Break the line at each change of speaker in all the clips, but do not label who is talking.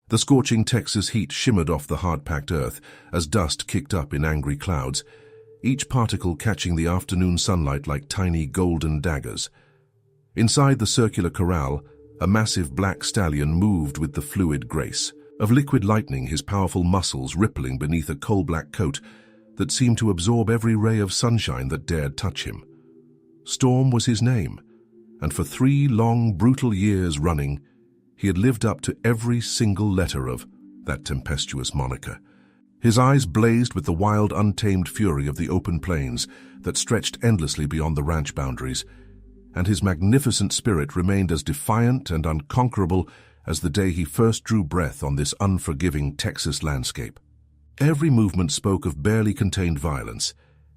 The scorching Texas heat shimmered off the hard-packed earth as dust kicked up in angry clouds, each particle catching the afternoon sunlight like tiny golden daggers. Inside the circular corral, a massive black stallion moved with the fluid grace of liquid lightning, his powerful muscles rippling beneath a coal-black coat that seemed to absorb every ray of sunshine that dared touch him. Storm was his name, and for 3 long, brutal years running, he had lived up to every single letter of that tempestuous moniker. His eyes blazed with the wild, untamed fury of the open plains that stretched endlessly beyond the ranch boundaries, and his magnificent spirit remained as defiant and unconquerable as the day he first drew breath on this unforgiving Texas landscape. Every movement spoke of barely contained violence,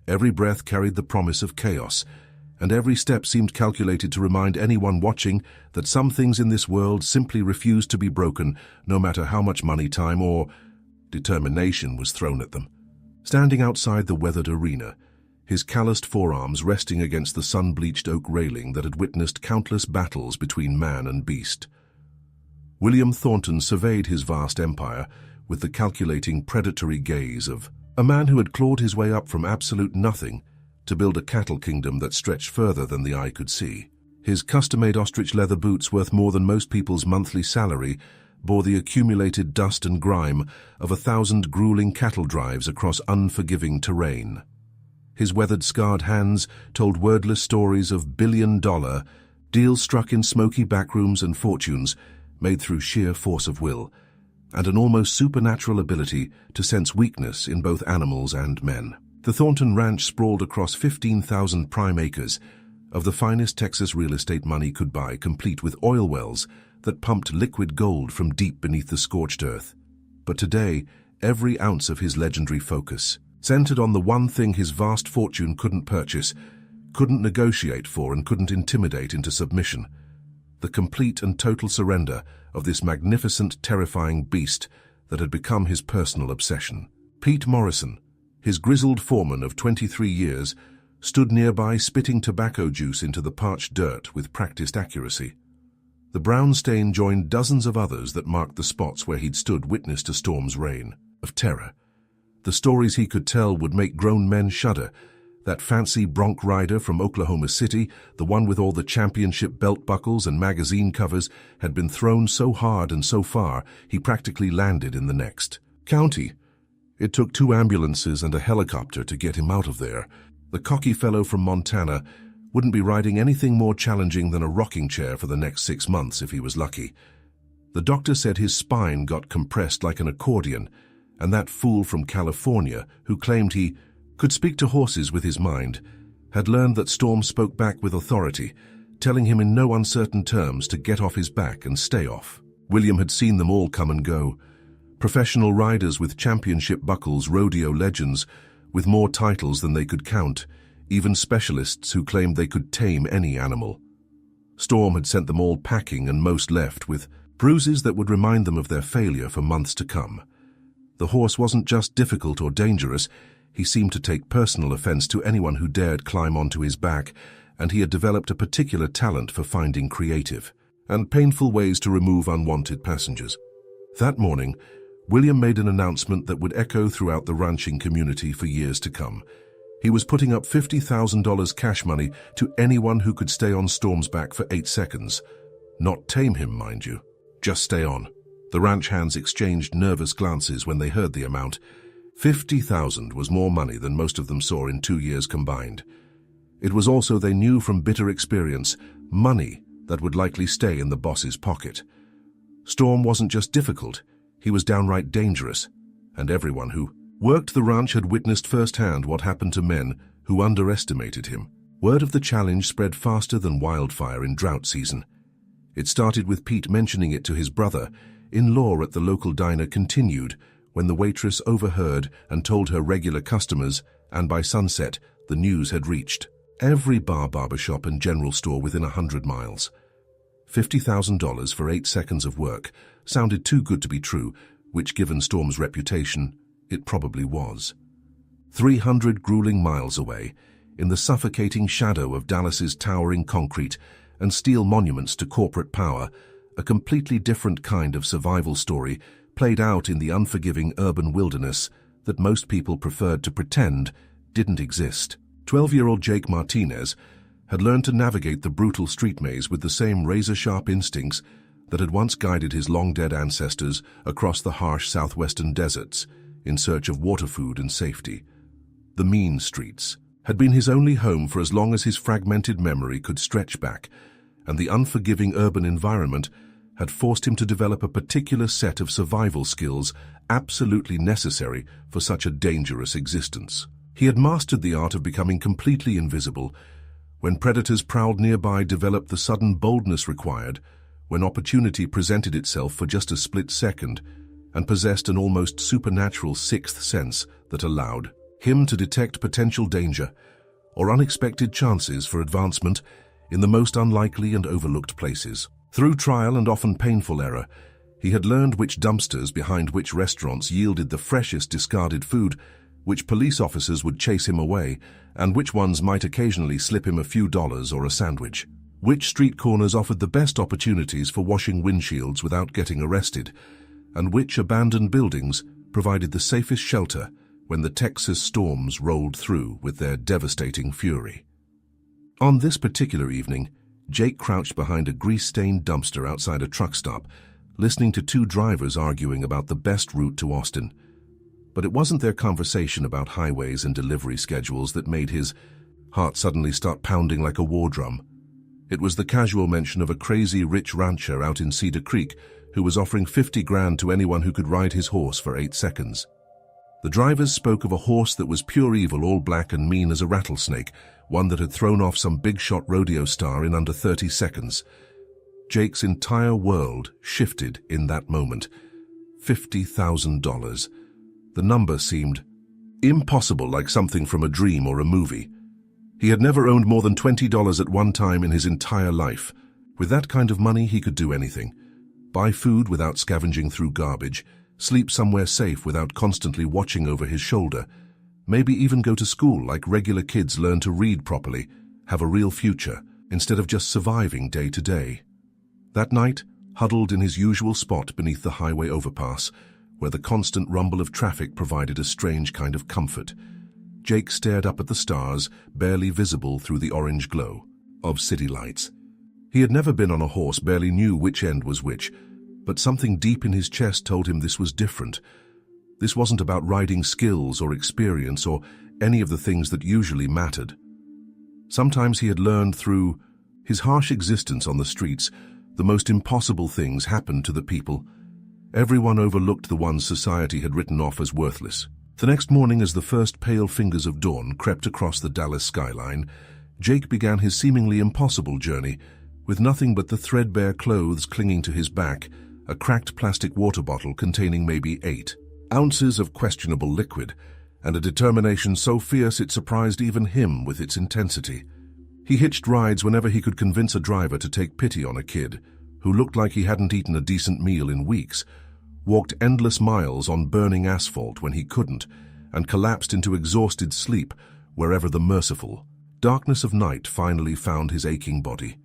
every breath carried the promise of chaos, and every step seemed calculated to remind anyone watching that some things in this world simply refused to be broken, no matter how much money, time, or determination was thrown at them. Standing outside the weathered arena, his calloused forearms resting against the sun-bleached oak railing that had witnessed countless battles between man and beast, William Thornton surveyed his vast empire with the calculating, predatory gaze of a man who had clawed his way up from absolute nothing to build a cattle kingdom that stretched further than the eye could see. His custom-made ostrich leather boots, worth more than most people's monthly salary, bore the accumulated dust and grime of 1,000 grueling cattle drives across unforgiving terrain. His weathered, scarred hands told wordless stories of billion-dollar deals struck in smoky backrooms and fortunes made through sheer force of will, and an almost supernatural ability to sense weakness in both animals and men. The Thornton Ranch sprawled across 15,000 prime acres of the finest Texas real estate money could buy, complete with oil wells that pumped liquid gold from deep beneath the scorched earth. But today, every ounce of his legendary focus centered on the one thing his vast fortune couldn't purchase, couldn't negotiate for, and couldn't intimidate into submission: the complete and total surrender of this magnificent, terrifying beast that had become his personal obsession. Pete Morrison, his grizzled foreman of 23 years, stood nearby spitting tobacco juice into the parched dirt with practiced accuracy. The brown stain joined dozens of others that marked the spots where he'd stood witness to Storm's reign of terror. The stories he could tell would make grown men shudder. That fancy bronc rider from Oklahoma City, the one with all the championship belt buckles and magazine covers, had been thrown so hard and so far he practically landed in the next county. It took 2 ambulances and a helicopter to get him out of there. The cocky fellow from Montana wouldn't be riding anything more challenging than a rocking chair for the next 6 months if he was lucky. The doctor said his spine got compressed like an accordion, and that fool from California, who claimed he could speak to horses with his mind, had learned that Storm spoke back with authority, telling him in no uncertain terms to get off his back and stay off. William had seen them all come and go. Professional riders with championship buckles, rodeo legends with more titles than they could count, even specialists who claimed they could tame any animal. Storm had sent them all packing, and most left with bruises that would remind them of their failure for months to come. The horse wasn't just difficult or dangerous, he seemed to take personal offense to anyone who dared climb onto his back, and he had developed a particular talent for finding creative and painful ways to remove unwanted passengers. That morning, William made an announcement that would echo throughout the ranching community for years to come. He was putting up $50,000 cash money to anyone who could stay on Storm's back for 8 seconds. Not tame him, mind you. Just stay on. The ranch hands exchanged nervous glances when they heard the amount. $50,000 was more money than most of them saw in 2 years combined. It was also, they knew from bitter experience, money that would likely stay in the boss's pocket. Storm wasn't just difficult, he was downright dangerous, and everyone who worked the ranch had witnessed firsthand what happened to men who underestimated him. Word of the challenge spread faster than wildfire in drought season. It started with Pete mentioning it to his brother-in-law at the local diner, continued when the waitress overheard and told her regular customers, and by sunset, the news had reached every bar, barbershop, and general store within 100 miles. $50,000 for 8 seconds of work sounded too good to be true, which, given Storm's reputation, it probably was. 300 grueling miles away, in the suffocating shadow of Dallas's towering concrete and steel monuments to corporate power, a completely different kind of survival story played out in the unforgiving urban wilderness that most people preferred to pretend didn't exist. 12-year-old Jake Martinez had learned to navigate the brutal street maze with the same razor-sharp instincts that had once guided his long-dead ancestors across the harsh southwestern deserts in search of water, food, and safety. The mean streets had been his only home for as long as his fragmented memory could stretch back, and the unforgiving urban environment had forced him to develop a particular set of survival skills absolutely necessary for such a dangerous existence. He had mastered the art of becoming completely invisible when predators prowled nearby, developed the sudden boldness required when opportunity presented itself for just a split second, and possessed an almost supernatural sixth sense that allowed him to detect potential danger or unexpected chances for advancement in the most unlikely and overlooked places. Through trial and often painful error, he had learned which dumpsters behind which restaurants yielded the freshest discarded food, which police officers would chase him away, and which ones might occasionally slip him a few dollars or a sandwich. Which street corners offered the best opportunities for washing windshields without getting arrested, and which abandoned buildings provided the safest shelter when the Texas storms rolled through with their devastating fury. On this particular evening, Jake crouched behind a grease-stained dumpster outside a truck stop, listening to two drivers arguing about the best route to Austin. But it wasn't their conversation about highways and delivery schedules that made his heart suddenly start pounding like a war drum. It was the casual mention of a crazy rich rancher out in Cedar Creek who was offering 50 grand to anyone who could ride his horse for 8 seconds. The drivers spoke of a horse that was pure evil, all black and mean as a rattlesnake, one that had thrown off some big-shot rodeo star in under 30 seconds. Jake's entire world shifted in that moment. $50,000. The number seemed impossible, like something from a dream or a movie. He had never owned more than $20 at one time in his entire life. With that kind of money, he could do anything. Buy food without scavenging through garbage, sleep somewhere safe without constantly watching over his shoulder, maybe even go to school like regular kids, learn to read properly, have a real future, instead of just surviving day to day. That night, huddled in his usual spot beneath the highway overpass, where the constant rumble of traffic provided a strange kind of comfort, Jake stared up at the stars, barely visible through the orange glow of city lights. He had never been on a horse, barely knew which end was which, but something deep in his chest told him this was different. This wasn't about riding skills or experience or any of the things that usually mattered. Sometimes he had learned through his harsh existence on the streets, the most impossible things happened to the people. Everyone overlooked the ones society had written off as worthless. The next morning, as the first pale fingers of dawn crept across the Dallas skyline, Jake began his seemingly impossible journey, with nothing but the threadbare clothes clinging to his back, a cracked plastic water bottle containing maybe 8 ounces of questionable liquid, and a determination so fierce it surprised even him with its intensity. He hitched rides whenever he could convince a driver to take pity on a kid who looked like he hadn't eaten a decent meal in weeks, walked endless miles on burning asphalt when he couldn't, and collapsed into exhausted sleep wherever the merciful darkness of night finally found his aching body.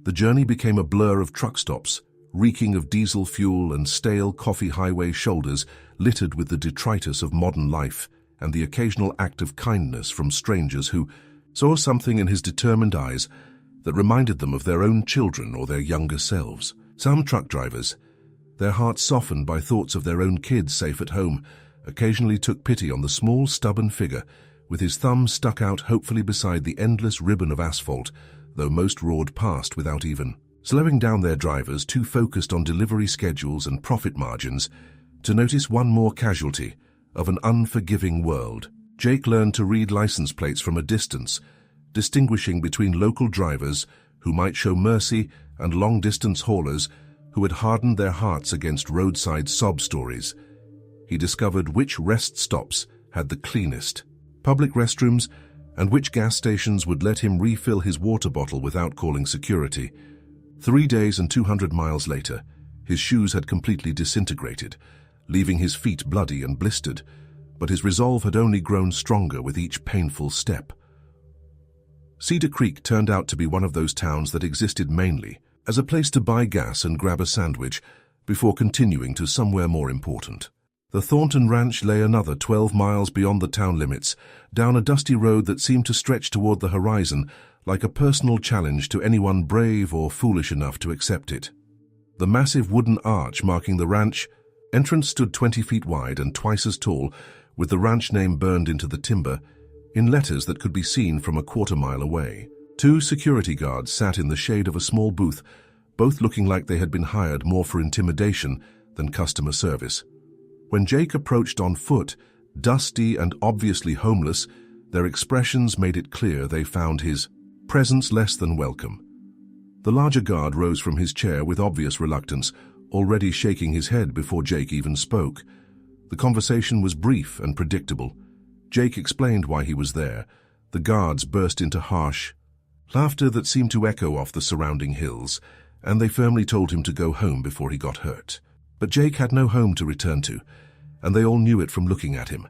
The journey became a blur of truck stops, reeking of diesel fuel and stale coffee, highway shoulders littered with the detritus of modern life, and the occasional act of kindness from strangers who saw something in his determined eyes that reminded them of their own children or their younger selves. Some truck drivers, their hearts softened by thoughts of their own kids safe at home, occasionally took pity on the small, stubborn figure with his thumb stuck out hopefully beside the endless ribbon of asphalt, though most roared past without even slowing down their drivers, too focused on delivery schedules and profit margins to notice one more casualty of an unforgiving world. Jake learned to read license plates from a distance, distinguishing between local drivers who might show mercy and long-distance haulers who had hardened their hearts against roadside sob stories. He discovered which rest stops had the cleanest public restrooms and which gas stations would let him refill his water bottle without calling security. 3 days and 200 miles later, his shoes had completely disintegrated, leaving his feet bloody and blistered, but his resolve had only grown stronger with each painful step. Cedar Creek turned out to be one of those towns that existed mainly as a place to buy gas and grab a sandwich before continuing to somewhere more important. The Thornton Ranch lay another 12 miles beyond the town limits, down a dusty road that seemed to stretch toward the horizon like a personal challenge to anyone brave or foolish enough to accept it. The massive wooden arch marking the ranch entrance stood 20 feet wide and twice as tall, with the ranch name burned into the timber in letters that could be seen from a quarter-mile away. 2 security guards sat in the shade of a small booth, both looking like they had been hired more for intimidation than customer service. When Jake approached on foot, dusty and obviously homeless, their expressions made it clear they found his presence less than welcome. The larger guard rose from his chair with obvious reluctance, already shaking his head before Jake even spoke. The conversation was brief and predictable. Jake explained why he was there. The guards burst into harsh laughter that seemed to echo off the surrounding hills, and they firmly told him to go home before he got hurt. But Jake had no home to return to, and they all knew it from looking at him.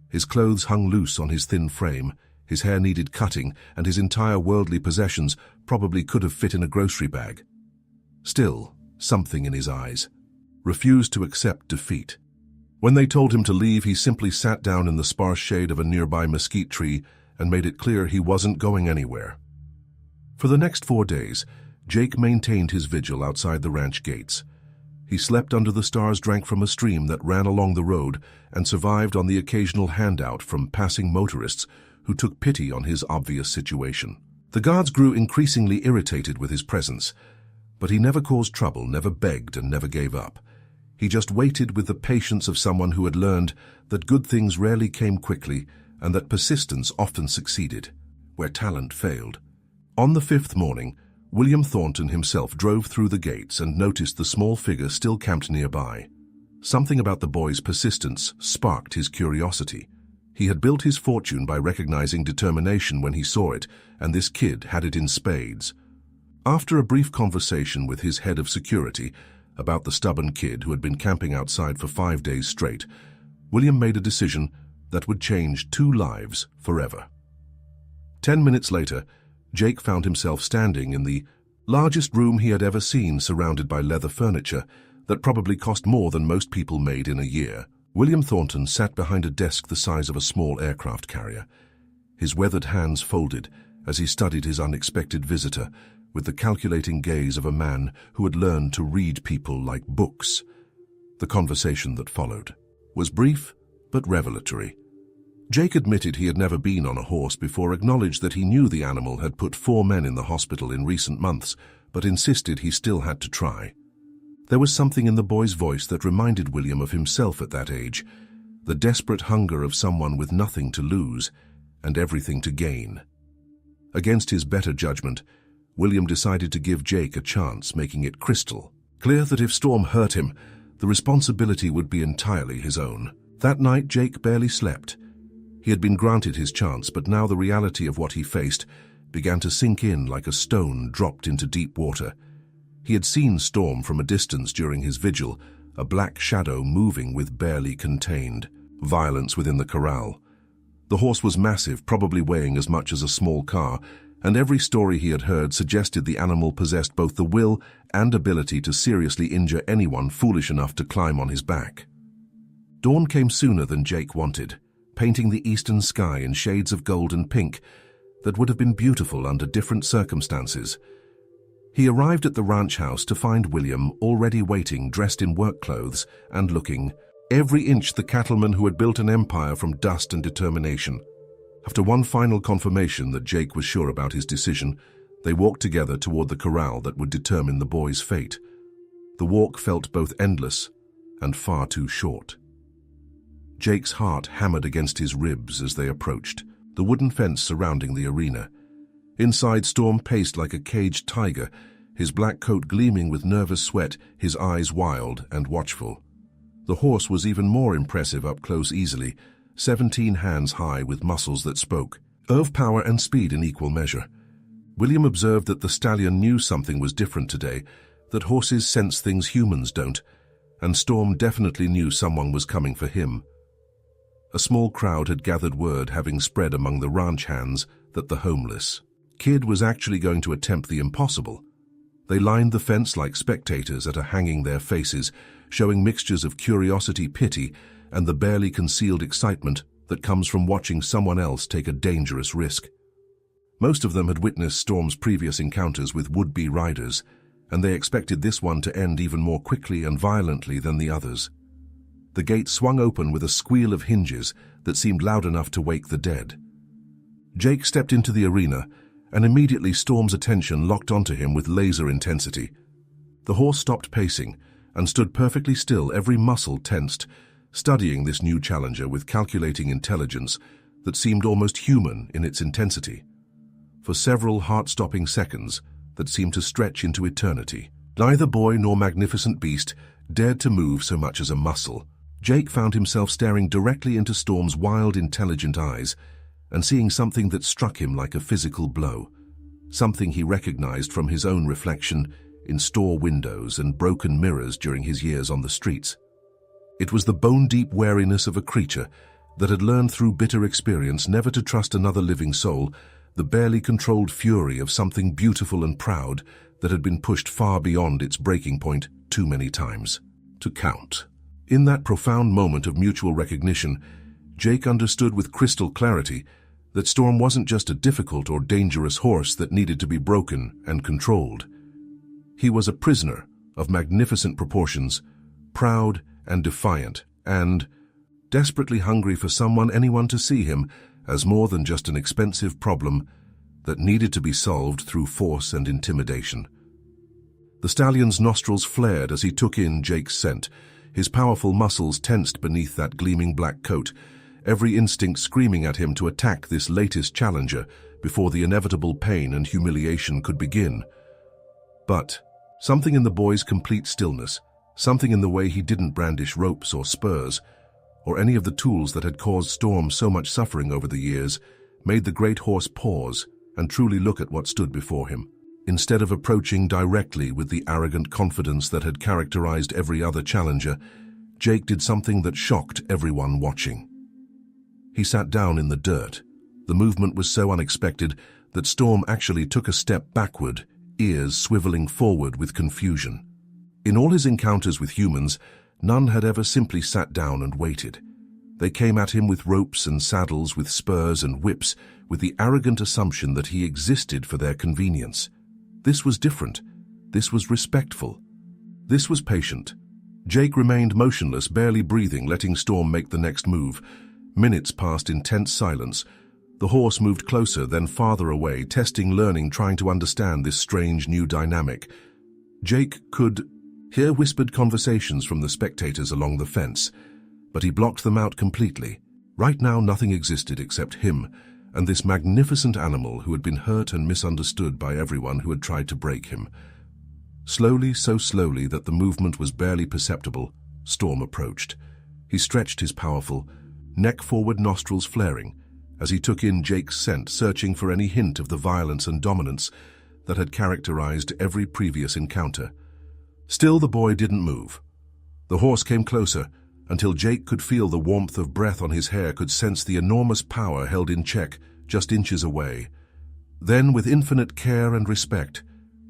His clothes hung loose on his thin frame, his hair needed cutting, and his entire worldly possessions probably could have fit in a grocery bag. Still, something in his eyes refused to accept defeat. When they told him to leave, he simply sat down in the sparse shade of a nearby mesquite tree and made it clear he wasn't going anywhere. For the next 4 days, Jake maintained his vigil outside the ranch gates. He slept under the stars, drank from a stream that ran along the road, and survived on the occasional handout from passing motorists who took pity on his obvious situation. The guards grew increasingly irritated with his presence, but he never caused trouble, never begged, and never gave up. He just waited with the patience of someone who had learned that good things rarely came quickly and that persistence often succeeded where talent failed. On the 5th morning, William Thornton himself drove through the gates and noticed the small figure still camped nearby. Something about the boy's persistence sparked his curiosity. He had built his fortune by recognizing determination when he saw it, and this kid had it in spades. After a brief conversation with his head of security about the stubborn kid who had been camping outside for 5 days straight, William made a decision that would change 2 lives forever. 10 minutes later, Jake found himself standing in the largest room he had ever seen, surrounded by leather furniture that probably cost more than most people made in a year. William Thornton sat behind a desk the size of a small aircraft carrier, his weathered hands folded as he studied his unexpected visitor with the calculating gaze of a man who had learned to read people like books. The conversation that followed was brief but revelatory. Jake admitted he had never been on a horse before, acknowledged that he knew the animal had put 4 men in the hospital in recent months, but insisted he still had to try. There was something in the boy's voice that reminded William of himself at that age, the desperate hunger of someone with nothing to lose and everything to gain. Against his better judgment, William decided to give Jake a chance, making it crystal clear that if Storm hurt him, the responsibility would be entirely his own. That night, Jake barely slept. He had been granted his chance, but now the reality of what he faced began to sink in like a stone dropped into deep water. He had seen Storm from a distance during his vigil, a black shadow moving with barely contained violence within the corral. The horse was massive, probably weighing as much as a small car, and every story he had heard suggested the animal possessed both the will and ability to seriously injure anyone foolish enough to climb on his back. Dawn came sooner than Jake wanted, painting the eastern sky in shades of gold and pink that would have been beautiful under different circumstances. He arrived at the ranch house to find William already waiting, dressed in work clothes and looking every inch the cattleman who had built an empire from dust and determination. After one final confirmation that Jake was sure about his decision, they walked together toward the corral that would determine the boy's fate. The walk felt both endless and far too short. Jake's heart hammered against his ribs as they approached the wooden fence surrounding the arena. Inside, Storm paced like a caged tiger, his black coat gleaming with nervous sweat, his eyes wild and watchful. The horse was even more impressive up close, easily 17 hands high with muscles that spoke of power and speed in equal measure. William observed that the stallion knew something was different today, that horses sense things humans don't, and Storm definitely knew someone was coming for him. A small crowd had gathered, word having spread among the ranch hands that the homeless kid was actually going to attempt the impossible. They lined the fence like spectators at a hanging their faces, showing mixtures of curiosity, pity, and the barely concealed excitement that comes from watching someone else take a dangerous risk. Most of them had witnessed Storm's previous encounters with would-be riders, and they expected this one to end even more quickly and violently than the others. The gate swung open with a squeal of hinges that seemed loud enough to wake the dead. Jake stepped into the arena, and immediately Storm's attention locked onto him with laser intensity. The horse stopped pacing and stood perfectly still, every muscle tensed, studying this new challenger with calculating intelligence that seemed almost human in its intensity. For several heart-stopping seconds that seemed to stretch into eternity, neither boy nor magnificent beast dared to move so much as a muscle. Jake found himself staring directly into Storm's wild, intelligent eyes and seeing something that struck him like a physical blow, something he recognized from his own reflection in store windows and broken mirrors during his years on the streets. It was the bone-deep wariness of a creature that had learned through bitter experience never to trust another living soul, the barely controlled fury of something beautiful and proud that had been pushed far beyond its breaking point too many times to count. In that profound moment of mutual recognition, Jake understood with crystal clarity that Storm wasn't just a difficult or dangerous horse that needed to be broken and controlled. He was a prisoner of magnificent proportions, proud and defiant, and desperately hungry for anyone to see him as more than just an expensive problem that needed to be solved through force and intimidation. The stallion's nostrils flared as he took in Jake's scent, his powerful muscles tensed beneath that gleaming black coat, every instinct screaming at him to attack this latest challenger before the inevitable pain and humiliation could begin. But something in the boy's complete stillness, something in the way he didn't brandish ropes or spurs, or any of the tools that had caused Storm so much suffering over the years, made the great horse pause and truly look at what stood before him. Instead of approaching directly with the arrogant confidence that had characterized every other challenger, Jake did something that shocked everyone watching. He sat down in the dirt. The movement was so unexpected that Storm actually took a step backward, ears swiveling forward with confusion. In all his encounters with humans, none had ever simply sat down and waited. They came at him with ropes and saddles, with spurs and whips, with the arrogant assumption that he existed for their convenience. This was different. This was respectful. This was patient. Jake remained motionless, barely breathing, letting Storm make the next move. Minutes passed in tense silence. The horse moved closer, then farther away, testing, learning, trying to understand this strange new dynamic. Jake could hear whispered conversations from the spectators along the fence, but he blocked them out completely. Right now, nothing existed except him and this magnificent animal who had been hurt and misunderstood by everyone who had tried to break him. Slowly, so slowly that the movement was barely perceptible, Storm approached. He stretched his powerful, neck-forward nostrils flaring as he took in Jake's scent, searching for any hint of the violence and dominance that had characterized every previous encounter. Still, the boy didn't move. The horse came closer, until Jake could feel the warmth of breath on his hair, could sense the enormous power held in check just inches away. Then, with infinite care and respect,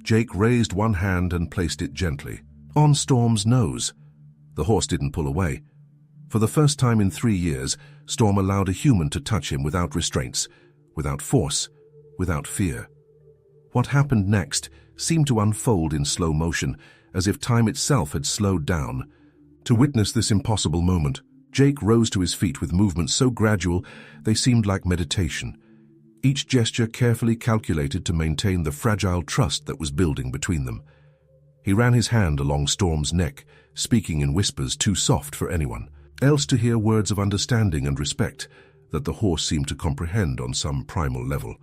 Jake raised one hand and placed it gently on Storm's nose. The horse didn't pull away. For the first time in 3 years, Storm allowed a human to touch him without restraints, without force, without fear. What happened next seemed to unfold in slow motion, as if time itself had slowed down. To witness this impossible moment, Jake rose to his feet with movements so gradual they seemed like meditation, each gesture carefully calculated to maintain the fragile trust that was building between them. He ran his hand along Storm's neck, speaking in whispers too soft for anyone else to hear, words of understanding and respect that the horse seemed to comprehend on some primal level.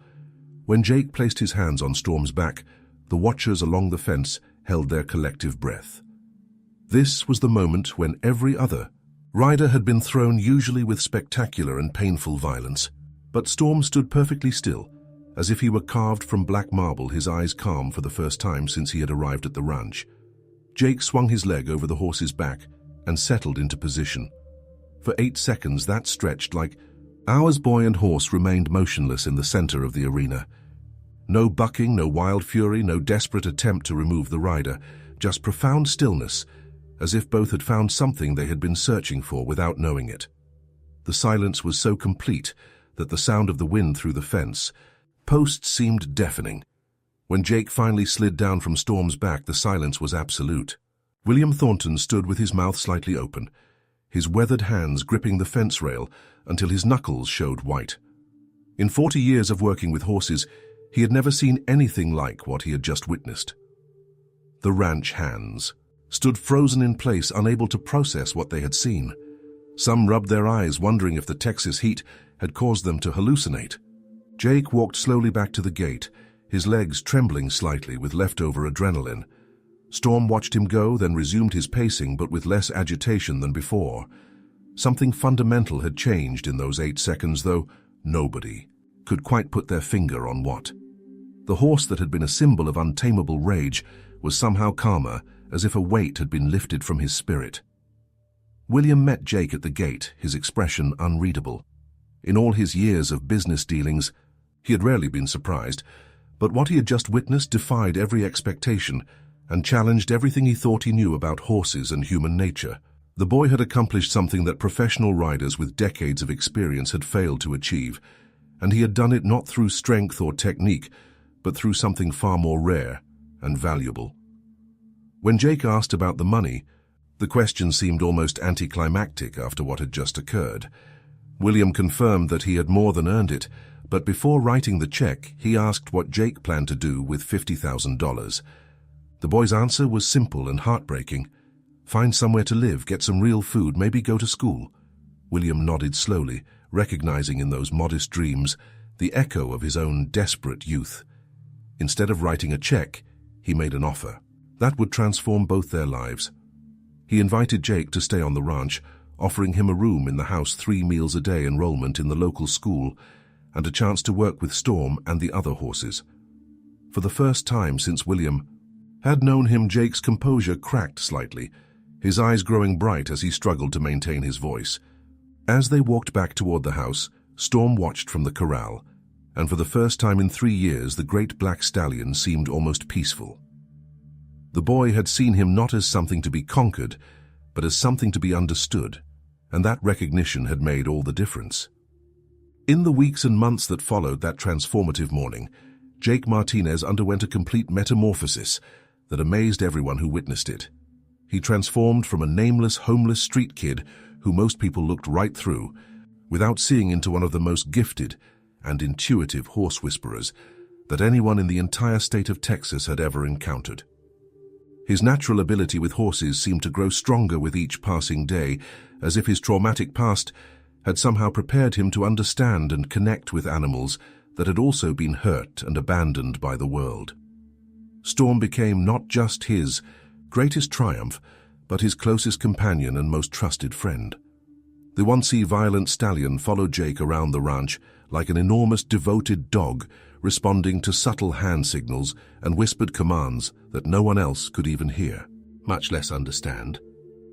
When Jake placed his hands on Storm's back, the watchers along the fence held their collective breath. This was the moment when every other rider had been thrown, usually with spectacular and painful violence. But Storm stood perfectly still, as if he were carved from black marble, his eyes calm for the first time since he had arrived at the ranch. Jake swung his leg over the horse's back and settled into position. For 8 seconds, that stretched like hours, boy and horse remained motionless in the center of the arena. No bucking, no wild fury, no desperate attempt to remove the rider, just profound stillness, as if both had found something they had been searching for without knowing it. The silence was so complete that the sound of the wind through the fence posts seemed deafening. When Jake finally slid down from Storm's back, the silence was absolute. William Thornton stood with his mouth slightly open, his weathered hands gripping the fence rail until his knuckles showed white. In 40 years of working with horses, he had never seen anything like what he had just witnessed. The ranch hands stood frozen in place, unable to process what they had seen. Some rubbed their eyes, wondering if the Texas heat had caused them to hallucinate. Jake walked slowly back to the gate, his legs trembling slightly with leftover adrenaline. Storm watched him go, then resumed his pacing, but with less agitation than before. Something fundamental had changed in those 8 seconds, though nobody could quite put their finger on what. The horse that had been a symbol of untamable rage was somehow calmer, as if a weight had been lifted from his spirit. William met Jake at the gate, his expression unreadable. In all his years of business dealings, he had rarely been surprised, but what he had just witnessed defied every expectation and challenged everything he thought he knew about horses and human nature. The boy had accomplished something that professional riders with decades of experience had failed to achieve, and he had done it not through strength or technique, but through something far more rare and valuable. When Jake asked about the money, the question seemed almost anticlimactic after what had just occurred. William confirmed that he had more than earned it, but before writing the check, he asked what Jake planned to do with $50,000. The boy's answer was simple and heartbreaking. Find somewhere to live, get some real food, maybe go to school. William nodded slowly, recognizing in those modest dreams the echo of his own desperate youth. Instead of writing a check, he made an offer. That would transform both their lives. He invited Jake to stay on the ranch, offering him a room in the house, 3 meals a day, enrollment in the local school, and a chance to work with Storm and the other horses. For the first time since William had known him, Jake's composure cracked slightly, his eyes growing bright as he struggled to maintain his voice. As they walked back toward the house, Storm watched from the corral, and for the first time in 3 years the great black stallion seemed almost peaceful. The boy had seen him not as something to be conquered, but as something to be understood, and that recognition had made all the difference. In the weeks and months that followed that transformative morning, Jake Martinez underwent a complete metamorphosis that amazed everyone who witnessed it. He transformed from a nameless, homeless street kid who most people looked right through, without seeing, into one of the most gifted and intuitive horse whisperers that anyone in the entire state of Texas had ever encountered. His natural ability with horses seemed to grow stronger with each passing day, as if his traumatic past had somehow prepared him to understand and connect with animals that had also been hurt and abandoned by the world. Storm became not just his greatest triumph, but his closest companion and most trusted friend. The once violent stallion followed Jake around the ranch like an enormous devoted dog, responding to subtle hand signals and whispered commands that no one else could even hear, much less understand.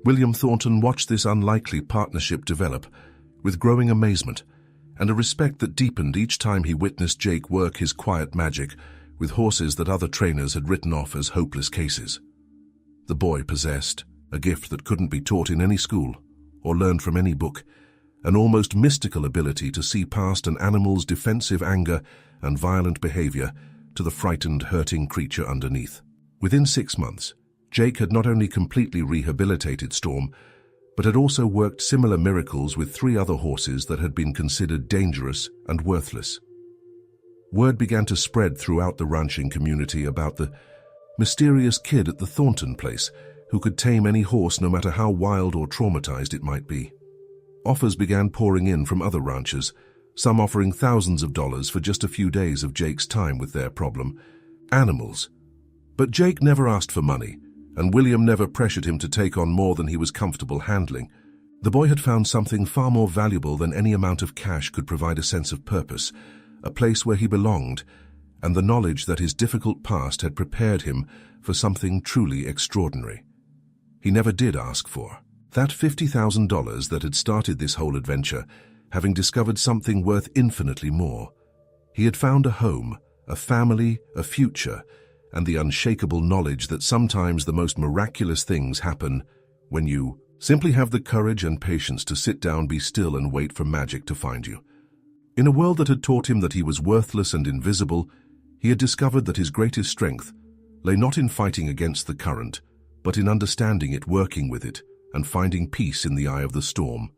William Thornton watched this unlikely partnership develop with growing amazement and a respect that deepened each time he witnessed Jake work his quiet magic with horses that other trainers had written off as hopeless cases. The boy possessed a gift that couldn't be taught in any school or learned from any book, an almost mystical ability to see past an animal's defensive anger and violent behavior to the frightened, hurting creature underneath. Within 6 months, Jake had not only completely rehabilitated Storm, but had also worked similar miracles with 3 other horses that had been considered dangerous and worthless. Word began to spread throughout the ranching community about the mysterious kid at the Thornton place who could tame any horse no matter how wild or traumatized it might be. Offers began pouring in from other ranchers, some offering thousands of dollars for just a few days of Jake's time with their problem, animals. But Jake never asked for money, and William never pressured him to take on more than he was comfortable handling. The boy had found something far more valuable than any amount of cash could provide: a sense of purpose, a place where he belonged, and the knowledge that his difficult past had prepared him for something truly extraordinary. He never did ask for that $50,000 that had started this whole adventure, having discovered something worth infinitely more. He had found a home, a family, a future, and the unshakable knowledge that sometimes the most miraculous things happen when you simply have the courage and patience to sit down, be still, and wait for magic to find you. In a world that had taught him that he was worthless and invisible, he had discovered that his greatest strength lay not in fighting against the current, but in understanding it, working with it, and finding peace in the eye of the storm.